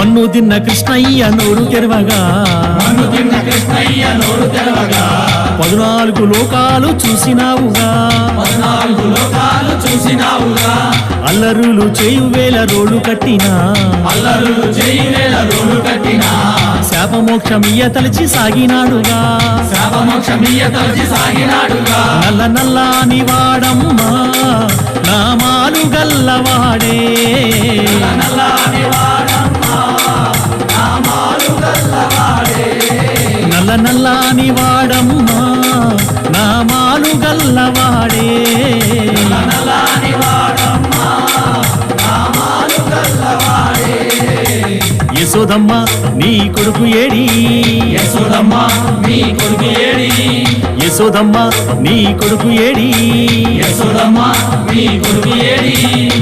మన్ను తిన్న కృష్ణయ్య నోరు తెరవగా 14 లోకాలు చూసినావుగా అల్లరులు చేయు వేల రోడ్లు కట్టినా శాపమోక్షమియ తలచి సాగినాడుగా నల్ల నల్లాని వాడమ్మా నామాలు గల్లవాడే నల్ల నల్లాని వాడమ్మా నామాలు గల్లవాడే యశోదమ్మ నీ కొడుకు ఏడి యశోదమ్మ నీ కొడుకు ఏడి యశోదమ్మ నీ కొడుకు ఏడి యశోదమ్మ నీ కొడుకు ఏడి